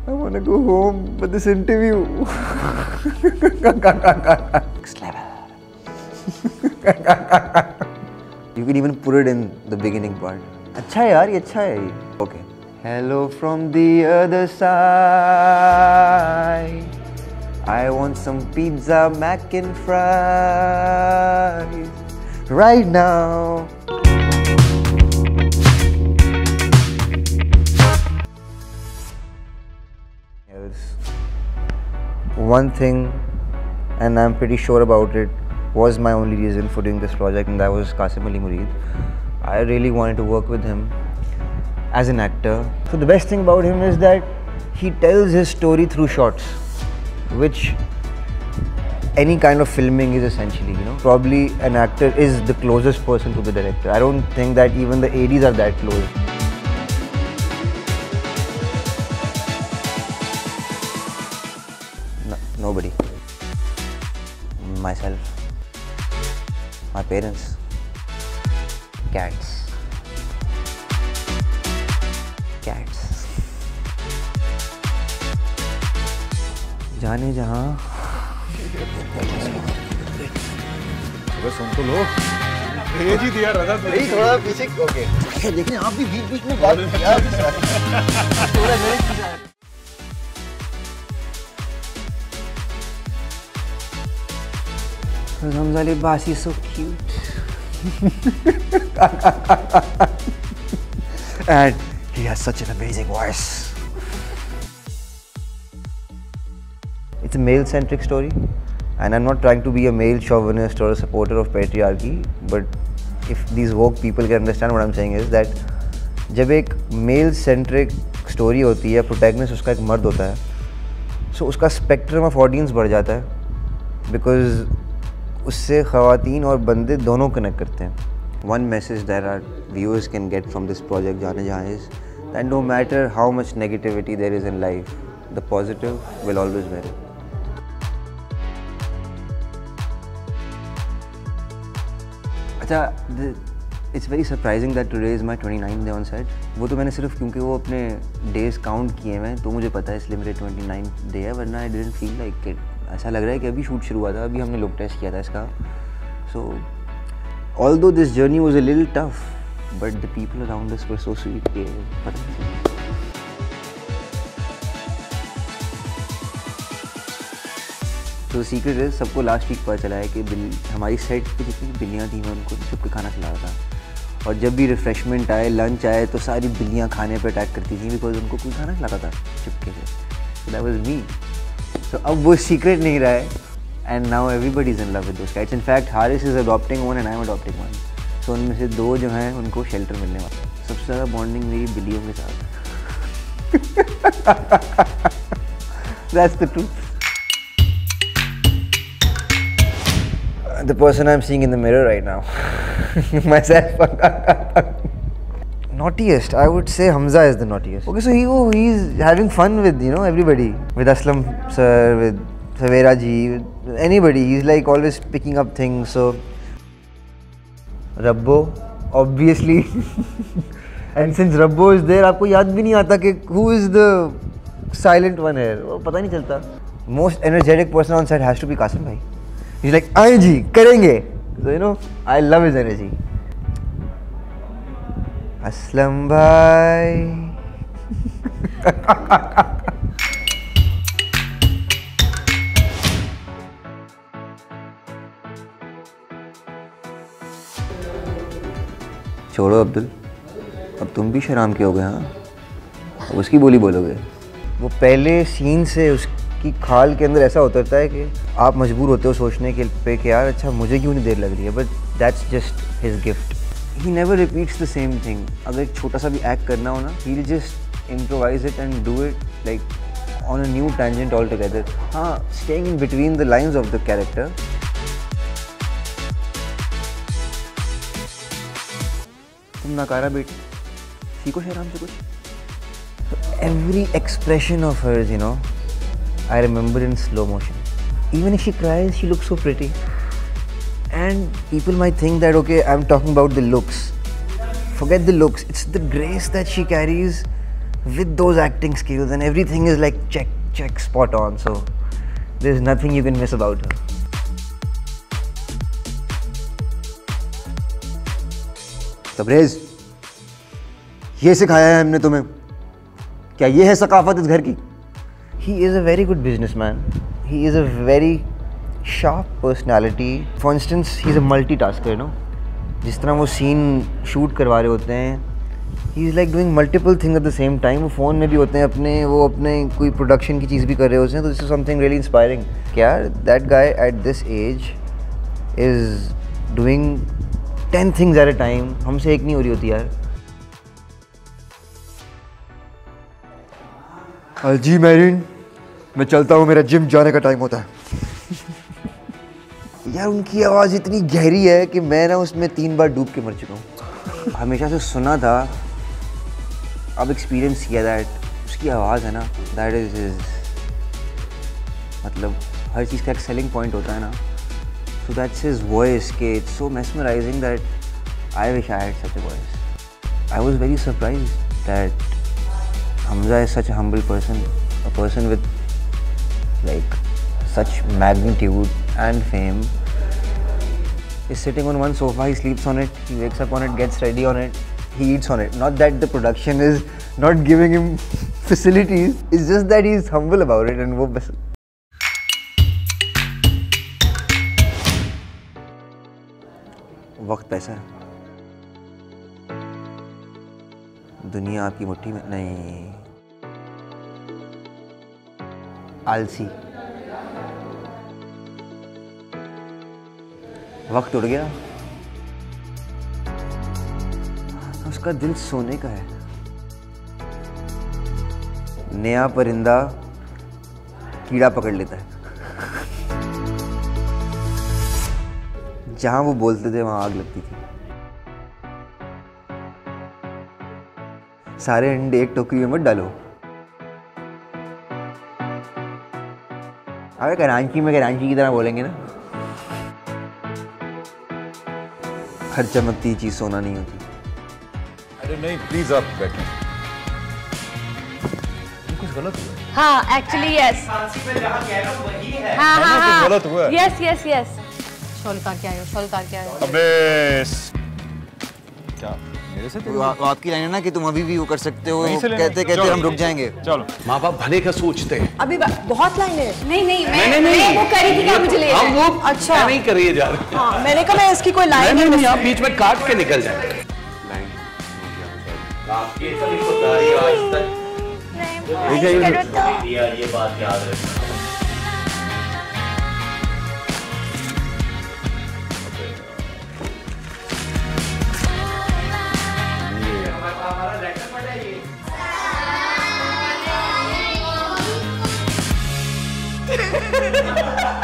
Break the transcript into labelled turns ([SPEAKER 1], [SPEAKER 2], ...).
[SPEAKER 1] I want to go home, but this interview. Next level. You can even put it in the beginning part. अच्छा है यार, ये अच्छा है ये. Okay. Hello from the other side. I want some pizza, mac and fries right now. One thing, and I'm pretty sure about it, was my only reason for doing this project, and that was Qasim Ali Mureed. I really wanted to work with him as an actor. So the best thing about him is that he tells his story through shots, which any kind of filming is essentially, you know. Probably an actor is the closest person to the director. I don't think that even the ADs are that close. Nobody. Myself. My parents. Cats. Cats. जाने जहाँ
[SPEAKER 2] सुन तो लो भेज ही दिया रजा तो
[SPEAKER 1] नहीं थोड़ा पीछे okay देखिए आप भी बीच बीच में बात किया थोड़ा मेरे Hamza Ali Abbas is so cute. And he has such an amazing voice. It's a male-centric story, and I'm not trying to be a male chauvinist or a supporter of patriarchy, but if these woke people can understand what I'm saying is that जब एक male-centric story होती है, protagonist उसका एक मर्द होता है, so उसका spectrum of audience बढ़ जाता है, because उससे ख़वातीन और बंदे दोनों कनेक्ट करते हैं. One message that our viewers can get from this project जाने जहाँ is that no matter how much negativity there is in life, the positive will always win. अच्छा, it's very surprising that today is my 29th day on set. वो तो मैंने सिर्फ क्योंकि वो अपने days count किए हैं तो मुझे पता है इसलिए मेरे 29th day है, वरना I didn't feel like it. ऐसा लग रहा है कि अभी शूट शुरू हुआ था, अभी हमने लुक टेस्ट किया था इसका. So, although this journey was a little tough, but the people around us were so sweet. तो सीक्रेट है, सबको लास्ट वीक पता चला है कि हमारी सेट पे जितनी बिल्लियाँ थी मैं उनको छुप के खाना खिला रहा था, और जब भी रिफ्रेशमेंट आए, लंच आए, तो सारी बिल्लियाँ खाने पे अटैक करती थी बिकॉज उनको कोई खाना खिलाता था चुपके से. So that was me. So अब वो सीक्रेट नहीं रहा है, and now everybody is in love with those cats. In fact, Haris is adopting one and I am adopting one. So उनमें से दो जो हैं उनको शेल्टर मिलने वाला है. सबसे ज़्यादा बॉन्डिंग मेरी बिल्लियों के साथ है. That's the truth. The person I'm seeing in the mirror right now, myself. Naughtiest, I would say Hamza is the naughtiest. Okay, so he's having fun with, you know, everybody. With Aslam sir, with Savera ji, with anybody. He's like always picking up things. So Rabbo, obviously. And since Rabbo is there, आपको याद भी नहीं आता कि who is the silent one here. वो पता नहीं चलता. Most energetic person on set has to be Qasim bhai. He's like, आए जी, करेंगे. So you know, I love his energy. Aslam bhai. छोड़ो अब्दुल, अब तुम भी शराम के हो गए. हाँ, उसकी बोली बोलोगे. वो पहले सीन से उसकी खाल के अंदर ऐसा उतरता है कि आप मजबूर होते हो सोचने के पे कि यार अच्छा मुझे क्यों नहीं देर लग रही है, but that's just his gift. He never repeats the same thing. अगर एक छोटा सा भी एक्ट करना हो ना, he'll just improvise it and do it like on a new tangent altogether. हाँ, staying in between the lines of the character. तुम नकारा बेटी, सीखो शहराम से कुछ. So every expression of hers, you know, I remember in slow motion. Even if she cries, she looks so pretty. And people might think that, okay, I'm talking about the looks. Forget the looks. It's the grace that she carries with those acting skills and everything is like check spot on, so there's nothing you can miss about her.
[SPEAKER 3] Tabrez, ये सिखाया है हमने तुम्हें, क्या ये है सकाफत इस घर की?
[SPEAKER 1] He is a very good businessman. He is a very sharp personality. For instance, he's a multitasker, you know. जिस तरह वो सीन शूट करवा रहे होते हैं, he is like doing multiple things at the same time. वो phone में भी होते हैं अपने, वो अपने कोई प्रोडक्शन की चीज़ भी कर रहे होते हैं, तो this is something really inspiring. क्या that guy at this age is doing 10 things at a time. हमसे एक नहीं हो रही होती यार.
[SPEAKER 3] जी मैरिन, मैं चलता हूँ, मेरा जिम जाने का टाइम होता है।
[SPEAKER 1] यार उनकी आवाज़ इतनी गहरी है कि मैं ना उसमें 3 बार डूब के मर चुका हूँ। हमेशा से सुना था, अब एक्सपीरियंस किया दैट उसकी आवाज़ है ना, दैट इज़ मतलब हर चीज़ का एक सेलिंग पॉइंट होता है ना, सो दैट्स हिज वॉइस के it's so mesmerising that I wish I had such a voice. I was very surprised that Hamza is such a humble person, a person with like such magnitude and fame is sitting on one sofa, he sleeps on it, he wakes up on it, gets ready on it, he eats on it. Not that the production is not giving him facilities, it's just that he's humble about it and वो बस वक्त पैसा है, दुनिया आपकी मुट्ठी में नहीं, आलसी, वक्त उड़ गया, उसका दिल सोने का है, नया परिंदा कीड़ा पकड़ लेता है, जहां वो बोलते थे वहां आग लगती थी, सारे अंडे एक टोकरी में मत डालो। अगर करांची में करांची की तरह बोलेंगे ना, हर चमकती चीज सोना नहीं होती।
[SPEAKER 2] अरे नहीं, प्लीज आप बैठें। कुछ गलत हुआ है?
[SPEAKER 4] हाँ, एक्चुअली यस। हाँ हाँ
[SPEAKER 2] कुछ
[SPEAKER 4] हाँ।
[SPEAKER 2] गलत हुआ है?
[SPEAKER 4] Yes yes yes. शॉल उतार के आयो, शॉल उतार के आयो।
[SPEAKER 2] अबे क्या मेरे से
[SPEAKER 3] वो आपकी लाइन है ना कि तुम अभी भी वो कर सकते हो,
[SPEAKER 2] वहीं से लेना।
[SPEAKER 3] कहते कहते
[SPEAKER 2] चलो।
[SPEAKER 3] हम रुक जाएंगे।
[SPEAKER 2] चलो,
[SPEAKER 5] माँ बाप भले का सोचते हैं।
[SPEAKER 6] अभी बहुत लाइनें हैं।
[SPEAKER 4] नहीं, मैं वो करी थी क्या मुझे ले
[SPEAKER 5] हम वो
[SPEAKER 6] अच्छा।
[SPEAKER 5] नहीं कर रही है जा रहे।
[SPEAKER 6] हाँ, मैंने कहा मैं इसकी कोई लाइन
[SPEAKER 5] नहीं,
[SPEAKER 6] नहीं
[SPEAKER 5] आप बीच में काट के निकल जाए। आपकी ऐसा नहीं होता है आज तक। ये बात याद रखना।
[SPEAKER 4] Ha ha ha!